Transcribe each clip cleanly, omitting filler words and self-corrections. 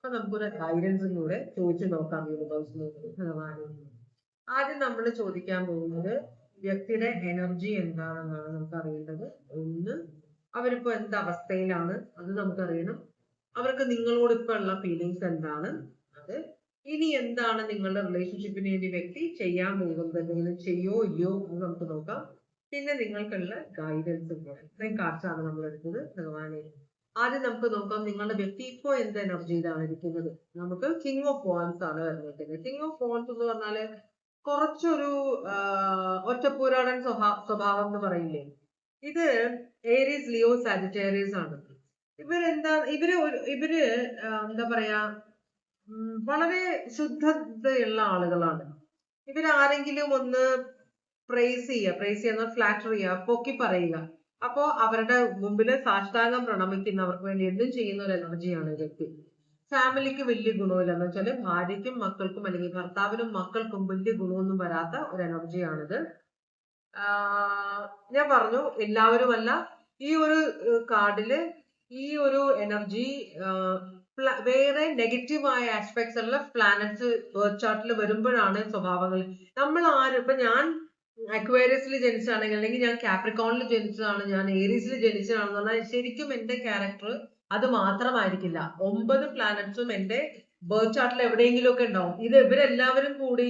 അപ്പൊ നമുക്കൊരു ഗൈഡൻസിലൂടെ ചോദിച്ചു നോക്കാം യൂണിവേഴ്സിനോട് ഭഗവാനോട്. ആദ്യം നമ്മൾ ചോദിക്കാൻ പോകുന്നത് വ്യക്തിയുടെ എനർജി എന്താണെന്നാണ് നമുക്ക് അറിയേണ്ടത്. ഒന്ന്, അവരിപ്പോ എന്ത് അവസ്ഥയിലാണ് അത് നമുക്കറിയണം. അവർക്ക് നിങ്ങളോട് ഇപ്പൊ ഉള്ള ഫീലിങ്സ് എന്താണ്, അത് ഇനി എന്താണ് നിങ്ങളുടെ റിലേഷൻഷിപ്പിന് വേണ്ടി വ്യക്തി ചെയ്യാൻ പോകുന്നത്, എന്തെങ്കിലും ചെയ്യോ ഇല്ലയോ എന്ന് നമുക്ക് നോക്കാം. പിന്നെ നിങ്ങൾക്കുള്ള ഗൈഡൻസും കൂടെ. ഇത്രയും കാർഡ്സാണ് നമ്മൾ എടുത്തത് ഭഗവാനെ. ആദ്യം നമുക്ക് നോക്കാം നിങ്ങളുടെ വ്യക്തി ഇപ്പോ എന്ത് എനർജിയിലാണ് ഇരിക്കുന്നത്. നമുക്ക് കിങ് ഓഫ് വാൻസ് ആണ് വരുന്നത്. കിങ് ഓഫ് വാൻസ് എന്ന് പറഞ്ഞാല് കുറച്ചൊരു ഒറ്റപ്പോരാടൻ സ്വഭാവം എന്ന് പറയില്ലേ, ഇത് ഏരീസ് ലിയോ സാജിറ്റേറിയസ് ആണ്. ഇവര് എന്താ പറയാ, വളരെ ശുദ്ധതയുള്ള ആളുകളാണ്. ഇവരാരെങ്കിലും ഒന്ന് പ്രൈസ് ചെയ്യുക, ഫ്ലാറ്റർ ചെയ്യുക, പൊക്കി പറയുക, അപ്പോ അവരുടെ മുമ്പില് സാഷ്ടാംഗം പ്രണമിക്കുന്നവർക്ക് വേണ്ടി എന്തും ചെയ്യുന്ന ഒരു എനർജിയാണ് ഈ വ്യക്തി. ഫാമിലിക്ക് വലിയ ഗുണമില്ല എന്ന് വെച്ചാല് ഭാര്യയ്ക്കും മക്കൾക്കും അല്ലെങ്കിൽ ഭർത്താവിനും മക്കൾക്കും വലിയ ഗുണമൊന്നും വരാത്ത ഒരു എനർജിയാണിത്. ഞാൻ പറഞ്ഞു എല്ലാവരുമല്ല, ഈ ഒരു കാർഡില് ഈ ഒരു എനർജി വേറെ നെഗറ്റീവായ ആസ്പെക്ട്സ് ഉള്ള പ്ലാനറ്റ്സ് ബർത്ത് ചാർട്ടിൽ വരുമ്പോഴാണ് സ്വഭാവങ്ങൾ. നമ്മൾ ആരും, ഇപ്പൊ ഞാൻ അക്വേറിയസിൽ ജനിച്ചാണെങ്കിൽ, അല്ലെങ്കിൽ ഞാൻ കാപ്രിക്കോണിൽ ജനിച്ചതാണ്, ഞാൻ ഏരീസിൽ ജനിച്ചതാണെന്ന് പറഞ്ഞാൽ ശരിക്കും എന്റെ ക്യാരക്ടർ അത് മാത്രമായിരിക്കില്ല. 9 പ്ലാനറ്റ്സും എന്റെ ബർത്ത് ചാർട്ടിൽ എവിടെയെങ്കിലും ഒക്കെ ഉണ്ടാവും. ഇത് ഇവരെല്ലാവരും കൂടി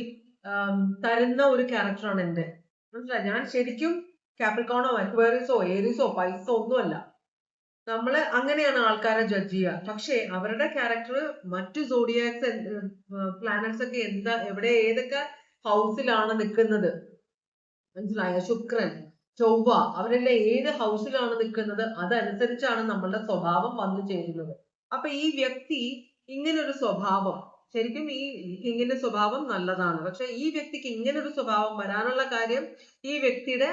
തരുന്ന ഒരു ക്യാരക്ടറാണ് എന്റെ. മനസ്സിലായി? ഞാൻ ശരിക്കും കാപ്രിക്കോണോ അക്വേറിയസോ ഏരീസോ പൈസോ ഒന്നുമല്ല. നമ്മള് അങ്ങനെയാണ് ആൾക്കാരെ ജഡ്ജ് ചെയ്യുക. പക്ഷെ അവരുടെ ക്യാരക്ടർ മറ്റു സോഡിയാക്സ് പ്ലാനറ്റ്സ് ഒക്കെ എവിടെ ഏതൊക്കെ ഹൗസിലാണ് നിൽക്കുന്നത്, മനസ്സിലായോ? ശുക്രൻ, ചൊവ്വ, അവരെല്ലാം ഏത് ഹൗസിലാണ് നിൽക്കുന്നത് അതനുസരിച്ചാണ് നമ്മളുടെ സ്വഭാവം വന്നു ചേരുന്നത്. അപ്പൊ ഈ വ്യക്തി ഇങ്ങനൊരു സ്വഭാവം, ശരിക്കും ഈ ഇങ്ങനെ സ്വഭാവം നല്ലതാണ്. പക്ഷെ ഈ വ്യക്തിക്ക് ഇങ്ങനൊരു സ്വഭാവം വരാനുള്ള കാര്യം ഈ വ്യക്തിയുടെ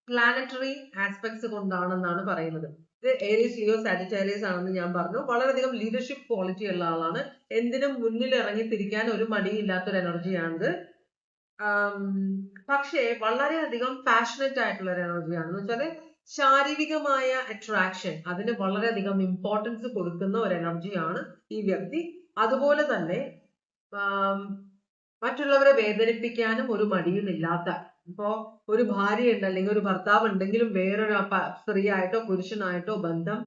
പ്ലാനറ്ററി ആസ്പെക്ട്സ് കൊണ്ടാണെന്നാണ് പറയുന്നത്. ഇത് ഏരീസ് ലിയോ സാജിറ്റേറിയസ് ആണെന്ന് ഞാൻ പറഞ്ഞു. വളരെയധികം ലീഡർഷിപ്പ് ക്വാളിറ്റി ഉള്ള ആളാണ്. എന്തിനും മുന്നിൽ ഇറങ്ങി തിരിക്കാൻ ഒരു മടിയില്ലാത്തൊരു എനർജിയാണിത്. പക്ഷേ വളരെയധികം പാഷനറ്റ് ആയിട്ടുള്ള ഒരു എനർജിയാണ്. എന്ന് വെച്ചാല് ശാരീരികമായ അട്രാക്ഷൻ, അതിന് വളരെയധികം ഇമ്പോർട്ടൻസ് കൊടുക്കുന്ന ഒരു എനർജിയാണ് ഈ വ്യക്തി. അതുപോലെ തന്നെ മറ്റുള്ളവരെ വേദനിപ്പിക്കാനും ഒരു മടിയുമില്ലാത്ത, ഇപ്പോ ഒരു ഭാര്യ ഉണ്ട് അല്ലെങ്കിൽ ഒരു ഭർത്താവ് ഉണ്ടെങ്കിലും വേറൊരു സ്ത്രീയായിട്ടോ പുരുഷനായിട്ടോ ബന്ധം